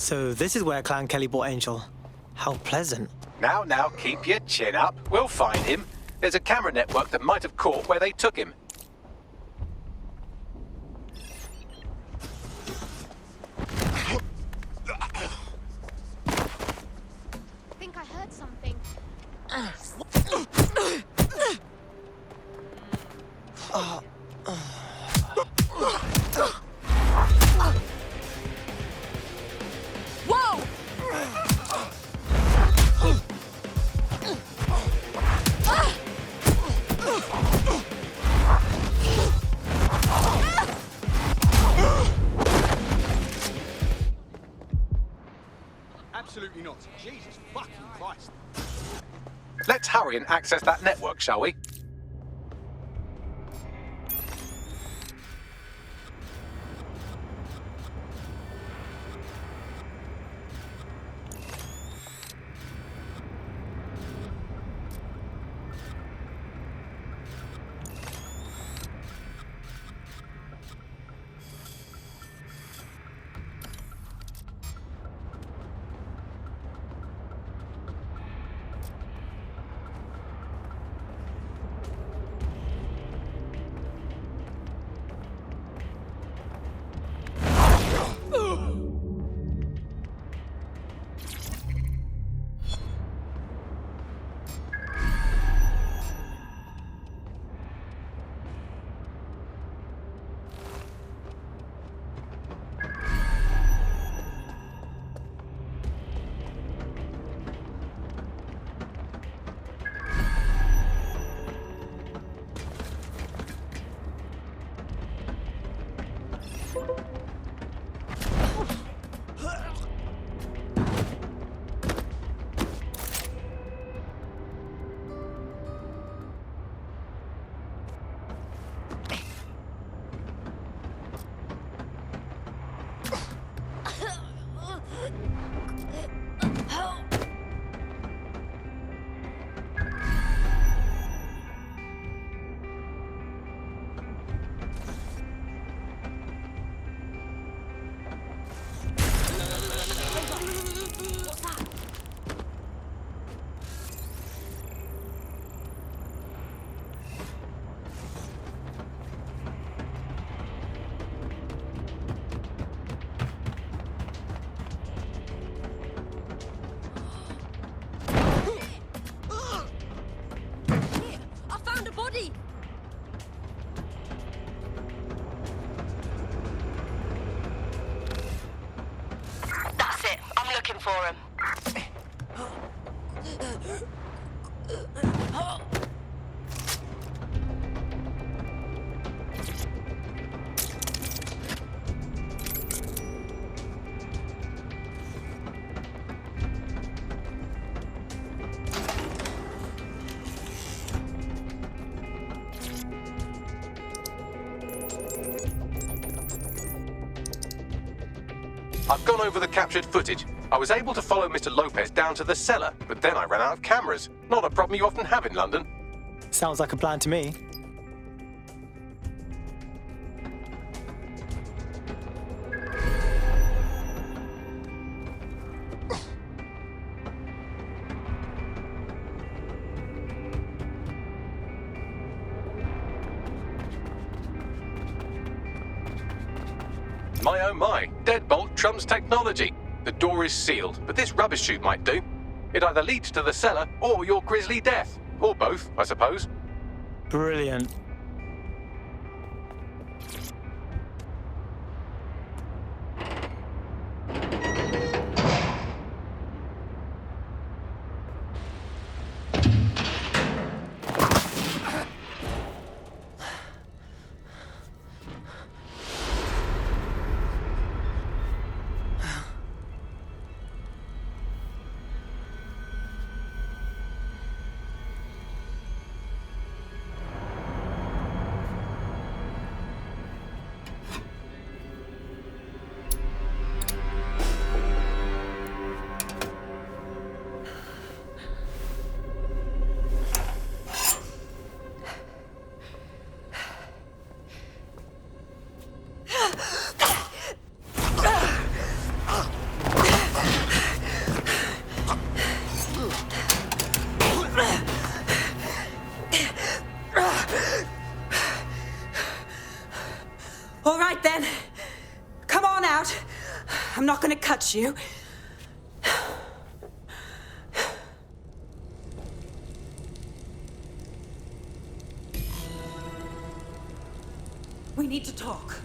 So this is where Clan Kelly bought Angel. How pleasant. Now, keep your chin up. We'll find him. There's a camera network that might have caught where they took him. I think I heard something. Whoa! Absolutely not. Jesus fucking Christ. Let's hurry and access that network, shall we? That's it. I'm looking for him. I've gone over the captured footage. I was able to follow Mr. Lopez down to the cellar, but then I ran out of cameras. Not a problem you often have in London. Sounds like a plan to me. My oh my, deadbolt trumps technology. The door is sealed, but this rubbish chute might do. It either leads to the cellar or your grisly death. Or both, I suppose. Brilliant. right then. Come on out. I'm not gonna cut you. We need to talk.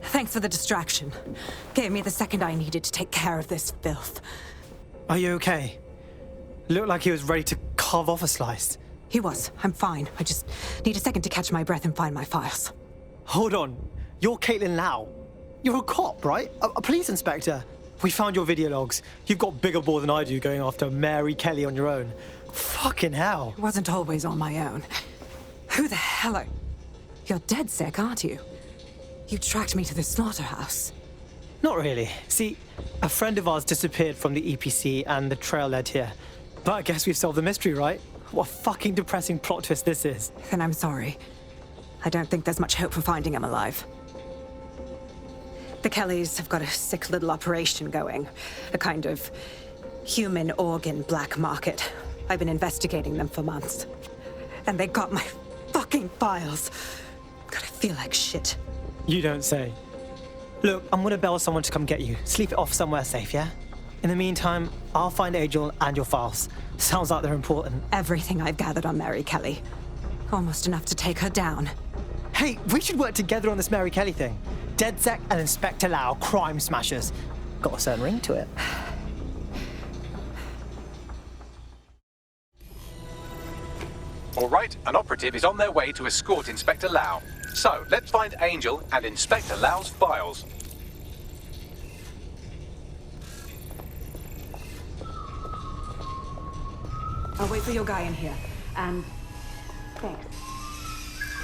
Thanks for the distraction. Gave me the second I needed to take care of this filth. Are you okay? Looked like he was ready to carve off a slice. He was. I'm fine. I just need a second to catch my breath and find my files. Hold on. You're Caitlin Lau. You're a cop, right? A police inspector. We found your video logs. You've got bigger balls than I do going after Mary Kelly on your own. Fucking hell. It wasn't always on my own. Who the hell are... You're dead sick, aren't you? You tracked me to the slaughterhouse. Not really. See, a friend of ours disappeared from the EPC and the trail led here. But I guess we've solved the mystery, right? What a fucking depressing plot twist this is. Then I'm sorry. I don't think there's much hope for finding him alive. The Kellys have got a sick little operation going. A kind of human organ black market. I've been investigating them for months. And they got my fucking files. God, I feel like shit. You don't say. Look, I'm gonna bail someone to come get you. Sleep it off somewhere safe, yeah? In the meantime, I'll find Angel and your files. Sounds like they're important. Everything I've gathered on Mary Kelly. Almost enough to take her down. Hey, we should work together on this Mary Kelly thing. DedSec and Inspector Lau, crime smashers. Got a certain ring to it. All right, an operative is on their way to escort Inspector Lau. So, let's find Angel and Inspector Lau's files. I'll wait for your guy in here. And... thanks.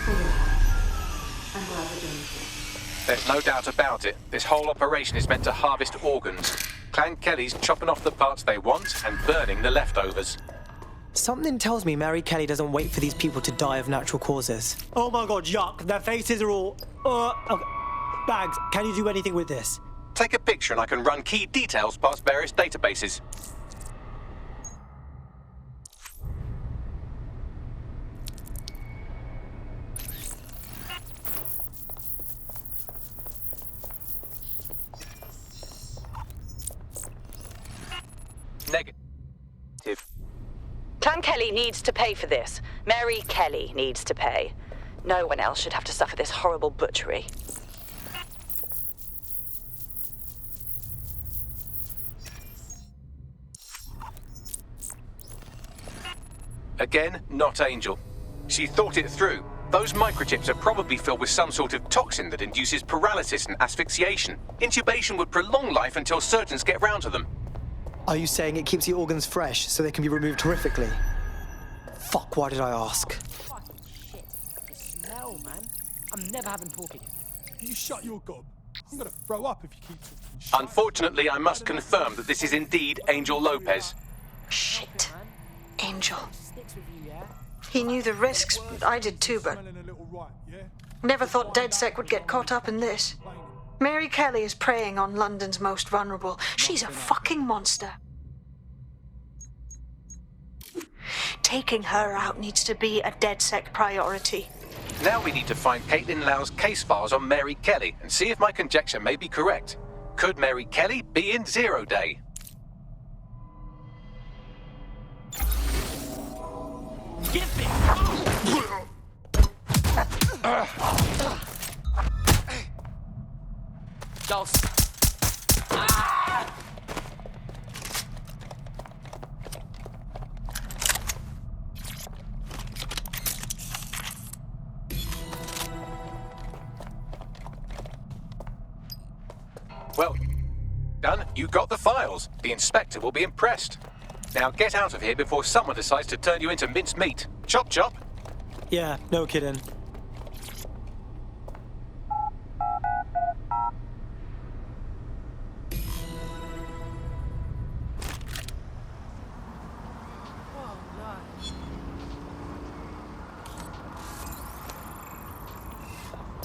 For your help. I'm glad we're doing this. There's no doubt about it. This whole operation is meant to harvest organs. Clan Kelly's chopping off the parts they want and burning the leftovers. Something tells me Mary Kelly doesn't wait for these people to die of natural causes. Oh my god, yuck. Their faces are all... okay. Bags, can you do anything with this? Take a picture and I can run key details past various databases. Negative. Clan Kelly needs to pay for this. Mary Kelly needs to pay. No one else should have to suffer this horrible butchery. Again, not Angel. She thought it through. Those microchips are probably filled with some sort of toxin that induces paralysis and asphyxiation. Intubation would prolong life until surgeons get round to them. Are you saying it keeps the organs fresh so they can be removed horrifically? Fuck, why did I ask? Fucking shit. The smell, man. I'm never having pork again. You shut your gob. I'm gonna throw up if you keep talking shit. Unfortunately, I must confirm that this is indeed Angel Lopez. Shit. Angel. Sticks with you, yeah? He knew the risks. I did too, but Smelling a little right, yeah? never thought DedSec would get caught up in this. Mary Kelly is preying on London's most vulnerable. She's a fucking monster. Taking her out needs to be a DedSec priority. Now we need to find Caitlin Lau's case files on Mary Kelly and see if my conjecture may be correct. Could Mary Kelly be in Zero Day? Charles. Well, done. You got the files. The inspector will be impressed. Now get out of here before someone decides to turn you into minced meat. Chop chop. Yeah, no kidding.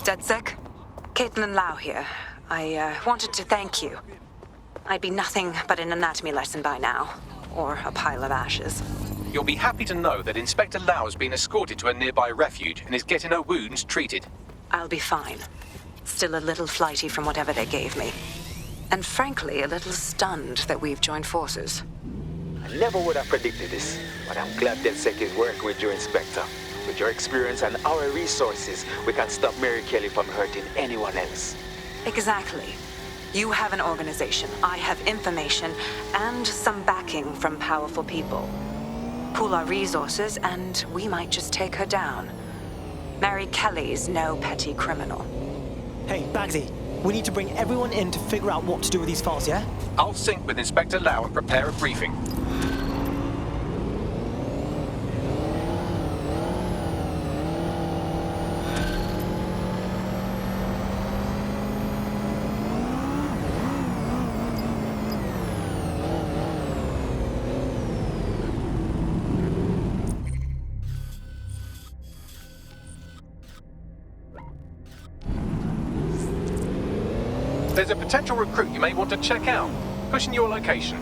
DedSec? Caitlin Lau here. I wanted to thank you. I'd be nothing but an anatomy lesson by now. or a pile of ashes. You'll be happy to know that Inspector Lau has been escorted to a nearby refuge and is getting her wounds treated. I'll be fine. Still a little flighty from whatever they gave me. And frankly, a little stunned that we've joined forces. I never would have predicted this, but I'm glad DedSec is working with you, Inspector. With your experience and our resources, we can stop Mary Kelly from hurting anyone else. Exactly. You have an organization, I have information, and some backing from powerful people. Pool our resources, and we might just take her down. Mary Kelly's no petty criminal. Hey, Bagsy, we need to bring everyone in to figure out what to do with these files, yeah? I'll sync with Inspector Lau and prepare a briefing. There's a potential recruit you may want to check out. Pushing your location.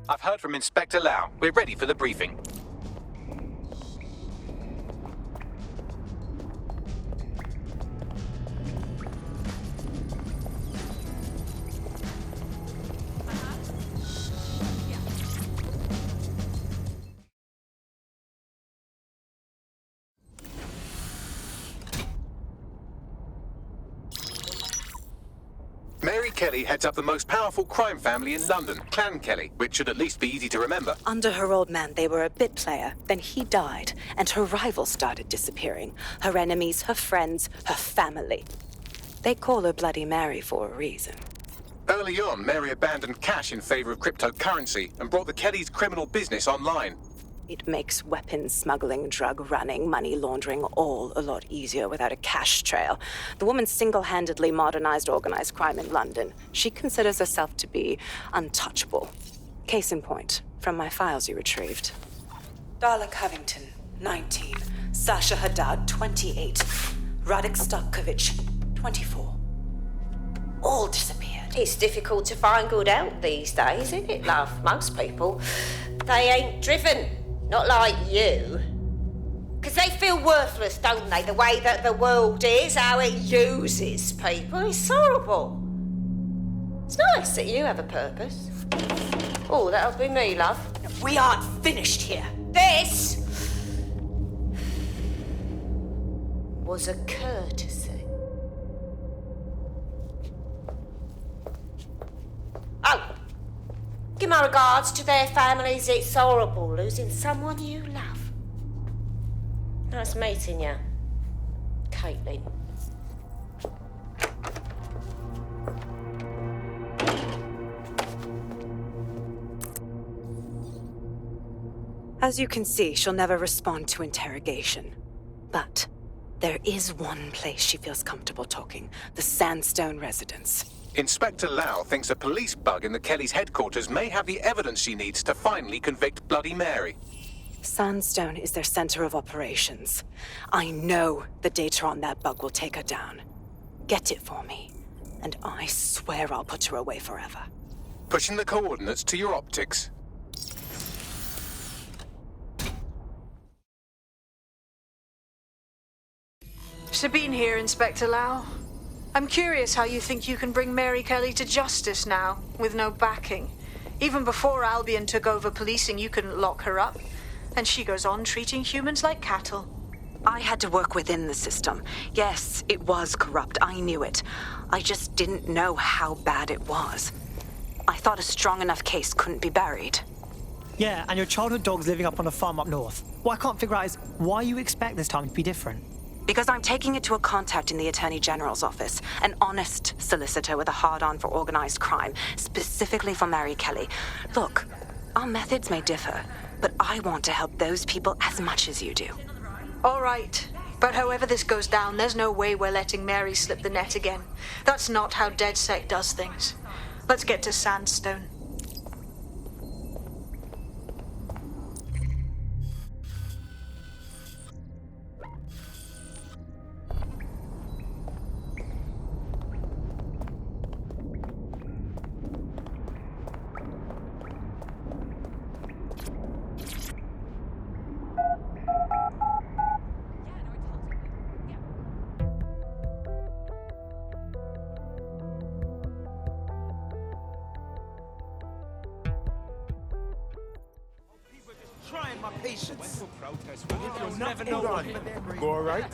I've heard from Inspector Lau. We're ready for the briefing. Mary Kelly heads up the most powerful crime family in London, Clan Kelly, which should at least be easy to remember. Under her old man, they were a bit player. Then he died, and her rivals started disappearing. Her enemies, her friends, her family. They call her Bloody Mary for a reason. Early on, Mary abandoned cash in favor of cryptocurrency and brought the Kellys' criminal business online. It makes weapons smuggling, drug running, money laundering all a lot easier without a cash trail. The woman single-handedly modernized organized crime in London. She considers herself to be untouchable. Case in point, from my files you retrieved. Darla Covington, 19. Sasha Haddad, 28. Radek Starkovich, 24. All disappeared. It's difficult to find good help these days, isn't it, love? Most people, they ain't driven. Not like you. Because they feel worthless, don't they? The way that the world is, how it uses people. It's horrible. It's nice that you have a purpose. Oh, that'll be me, love. We aren't finished here. This was a courtesy. Oh! Give my regards to their families. It's horrible losing someone you love. Nice meeting you, Caitlin. As you can see, she'll never respond to interrogation. But there is one place she feels comfortable talking, the Sandstone residence. Inspector Lau thinks a police bug in the Kelly's headquarters may have the evidence she needs to finally convict Bloody Mary. Sandstone is their center of operations. I know the data on that bug will take her down. Get it for me, and I swear I'll put her away forever. Pushing the coordinates to your optics. Sabine here, Inspector Lau. I'm curious how you think you can bring Mary Kelly to justice now, with no backing. Even before Albion took over policing, you couldn't lock her up. And she goes on treating humans like cattle. I had to work within the system. Yes, it was corrupt. I knew it. I just didn't know how bad it was. I thought a strong enough case couldn't be buried. Yeah, and your childhood dog's living up on a farm up north. What I can't figure out is why you expect this time to be different. Because I'm taking it to a contact in the Attorney General's office, an honest solicitor with a hard-on for organized crime, specifically for Mary Kelly. Look, our methods may differ, but I want to help those people as much as you do. All right. But however this goes down, there's no way we're letting Mary slip the net again. That's not how DedSec does things. Let's get to Sandstone. Trying my patience. You'll never know what go all right?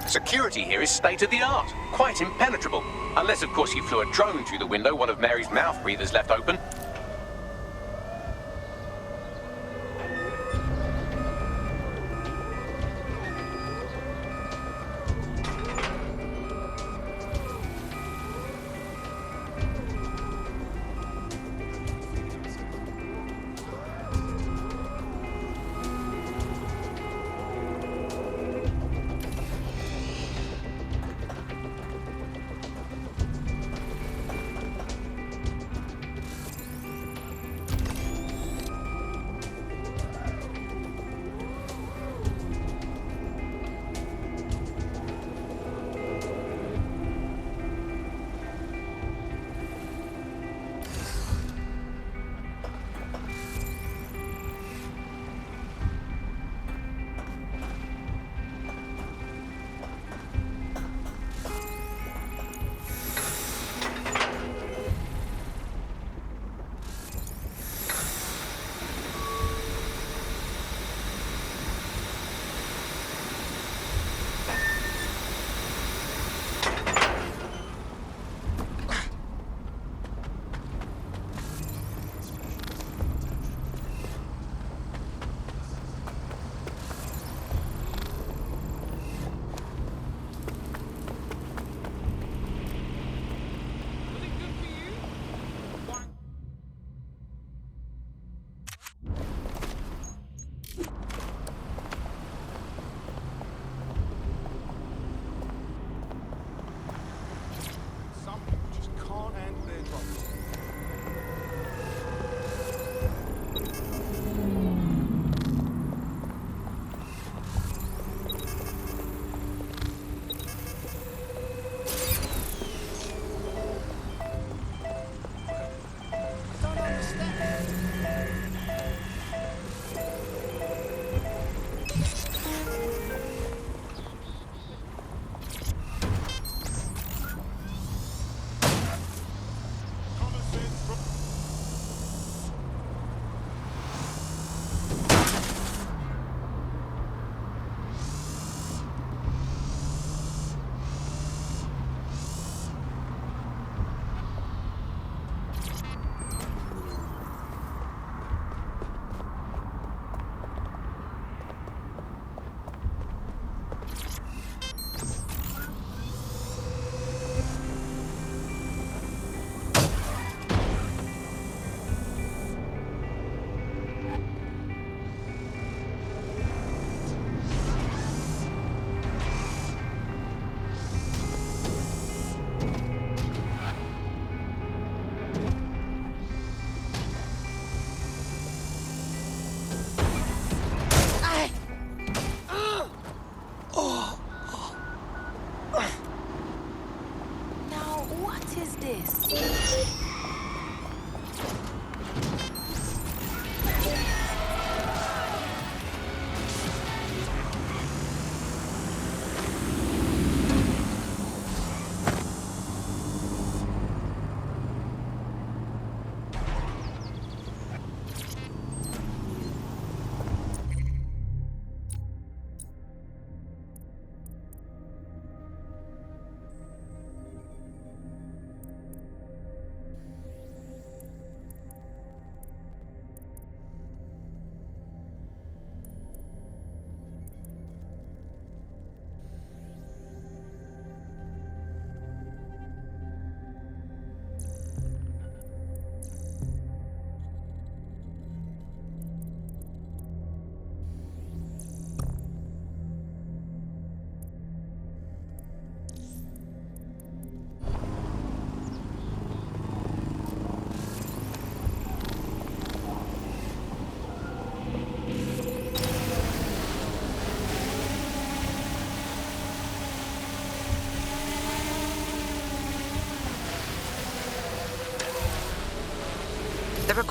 Security here is state-of-the-art, quite impenetrable. Unless, of course, you flew a drone through the window one of Mary's mouth breathers left open.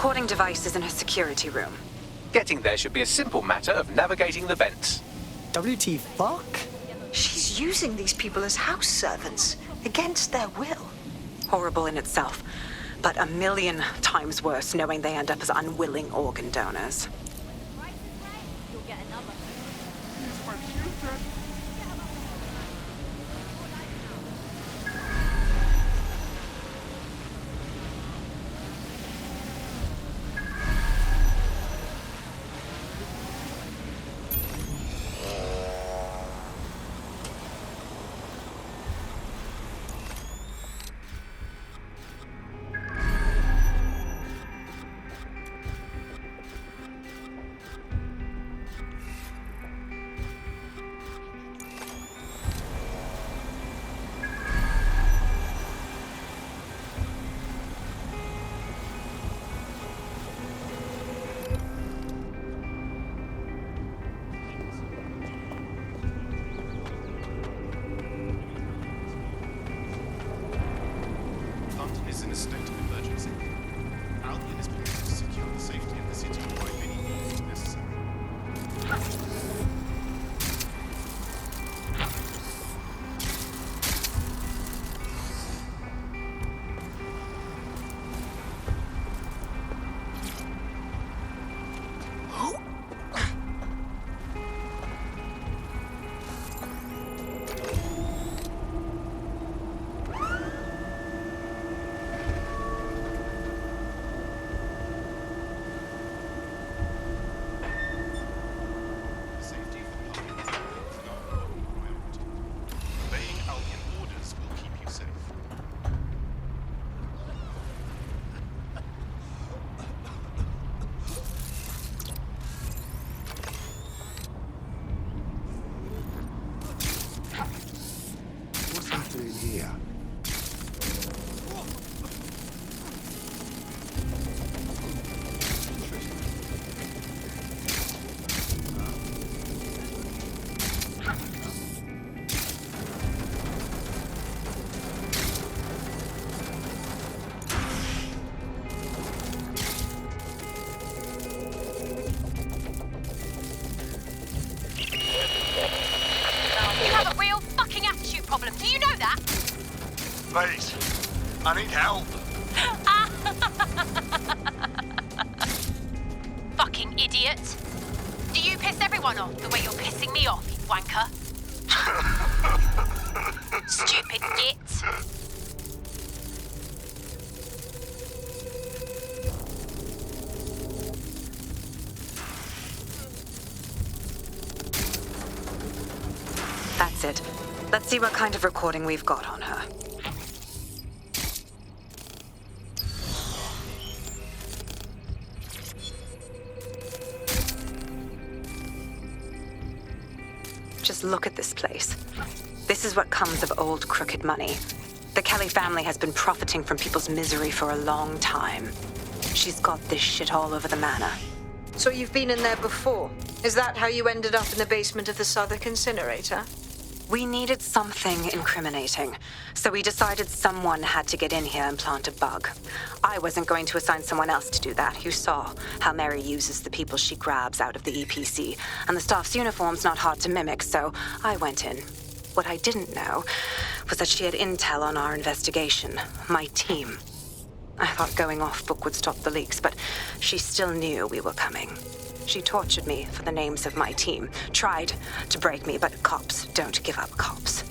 recording device is in her security room. Getting there should be a simple matter of navigating the vents. WT fuck? She's using these people as house servants, against their will. Horrible in itself, but a million times worse knowing they end up as unwilling organ donors. London is in a state of emergency. Albion is permitted to secure the safety of the city by any means necessary. Safety of the public is our priority. Obeying Albion orders will keep you safe. What's he doing here? You have a real fucking attitude problem. Do you know that? Please, I need help. Fucking idiot. Do you piss everyone off the way you're pissing me off, you wanker? Stupid git. That's it. Let's see what kind of recording we've got on her. Just look at this place. This is what comes of old crooked money. The Kelly family has been profiting from people's misery for a long time. She's got this shit all over the manor. So you've been in there before? Is that how you ended up in the basement of the Southwark incinerator? We needed something incriminating, so we decided someone had to get in here and plant a bug. I wasn't going to assign someone else to do that. You saw how Mary uses the people she grabs out of the EPC, and the staff's uniform's not hard to mimic, so I went in. What I didn't know was that she had intel on our investigation, my team. I thought going off book would stop the leaks, but she still knew we were coming. She tortured me for the names of my team, tried to break me, but cops don't give up cops.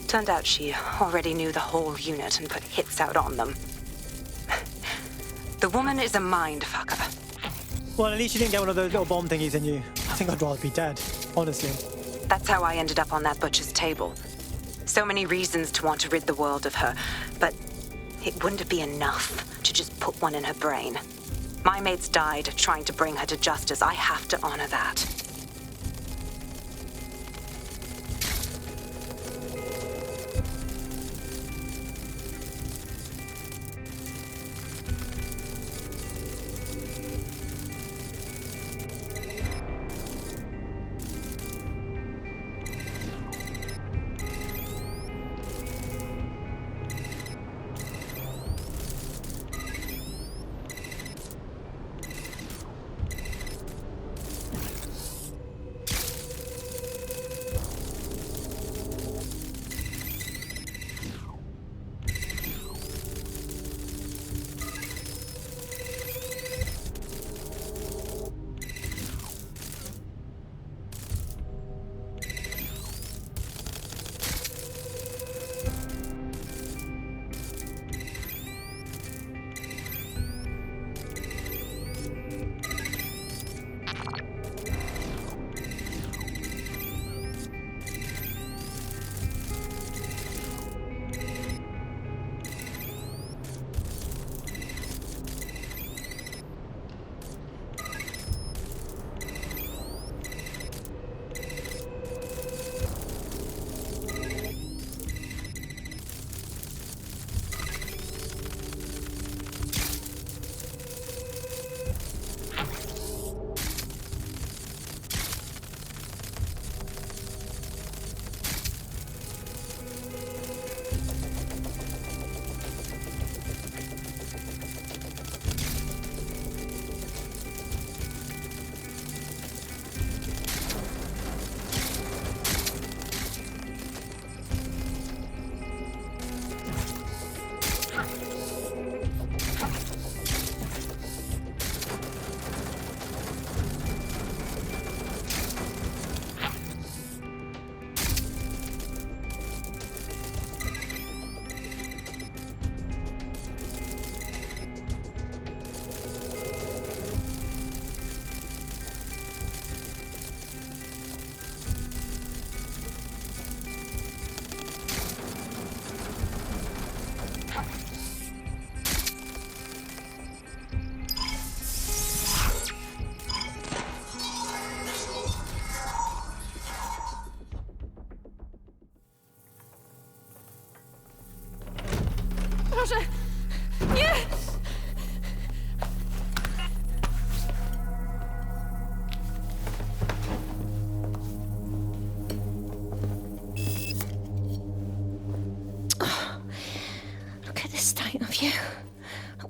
Turned out she already knew the whole unit and put hits out on them. The woman is a mind fucker. Well, at least you didn't get one of those little bomb thingies in you. I think I'd rather be dead, honestly. That's how I ended up on that butcher's table. So many reasons to want to rid the world of her, but it wouldn't be enough to just put one in her brain. My mates died trying to bring her to justice. I have to honor that.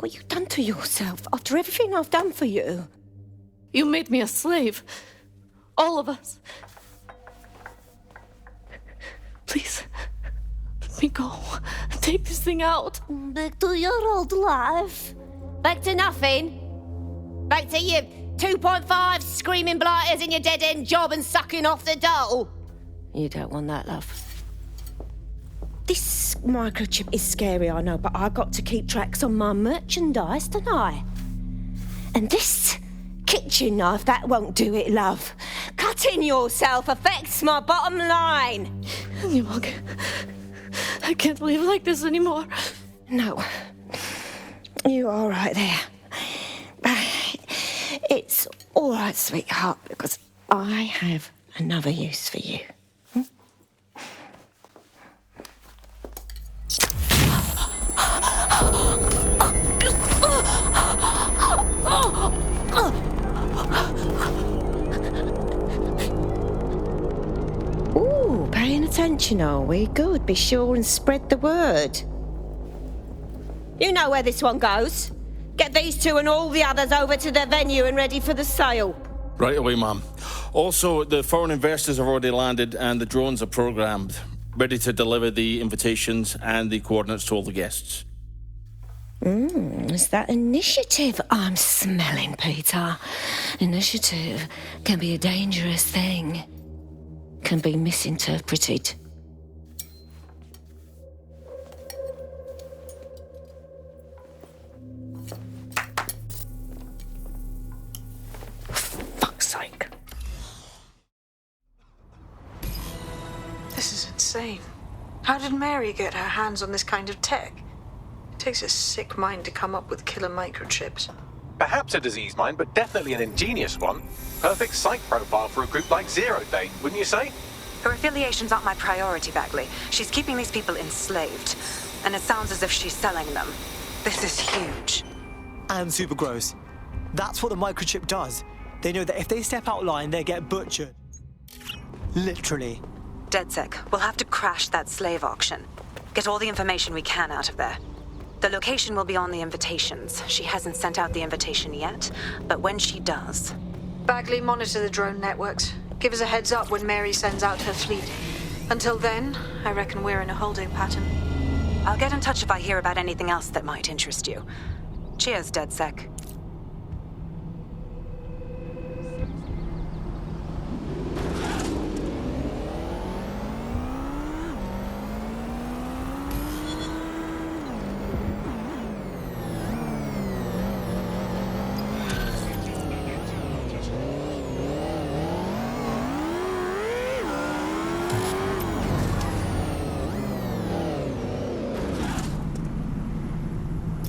What you done to yourself after everything I've done for you? You made me a slave. All of us. Please, let me go. Take this thing out. Back to your old life. Back to nothing. Back to you 2.5 screaming blighters in your dead-end job and sucking off the dole. You don't want that, love. This microchip is scary, I know, but I got to keep tracks on my merchandise, don't I? And this kitchen knife, that won't do it, love. Cutting yourself affects my bottom line. I can't live like this anymore. No. You're all right there. It's all right, sweetheart, because I have another use for you. Ooh, paying attention, are we? Good. Be sure and spread the word. You know where this one goes. Get these two and all the others over to the venue and ready for the sale. Right away, Ma'am. Also, the foreign investors have already landed and the drones are programmed, ready to deliver the invitations and the coordinates to all the guests. It's that initiative I'm smelling, Peter. Initiative can be a dangerous thing. Can be misinterpreted. Fuck's sake. This is insane. How did Mary get her hands on this kind of tech? It takes a sick mind to come up with killer microchips. Perhaps a disease mind, but definitely an ingenious one. Perfect site profile for a group like Zero Day, wouldn't you say? Her affiliations aren't my priority, Bagley. She's keeping these people enslaved. And it sounds as if she's selling them. This is huge. And super gross. That's what the microchip does. They know that if they step out of line, they get butchered. Literally. DedSec, we'll have to crash that slave auction. Get all the information we can out of there. The location will be on the invitations. She hasn't sent out the invitation yet, but when she does... Bagley, monitor the drone networks. Give us a heads up when Mary sends out her fleet. Until then, I reckon we're in a holding pattern. I'll get in touch if I hear about anything else that might interest you. Cheers, DedSec.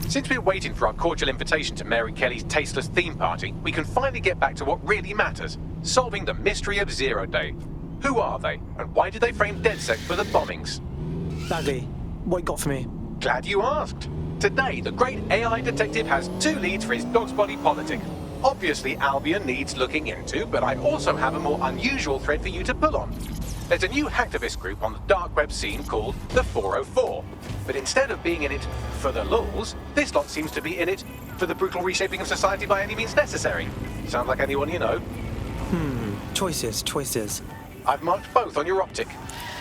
Since we're waiting for our cordial invitation to Mary Kelly's tasteless theme party, we can finally get back to what really matters, solving the mystery of Zero Day. Who are they, and why did they frame DedSec for the bombings? Bagley, what you got for me? Glad you asked. Today, the great AI detective has 2 leads for his dog's body politic. Obviously, Albion needs looking into, but I also have a more unusual thread for you to pull on. There's a new hacktivist group on the dark web scene called the 404. But instead of being in it for the lulz, this lot seems to be in it for the brutal reshaping of society by any means necessary. Sound like anyone you know? Choices. I've marked both on your optic.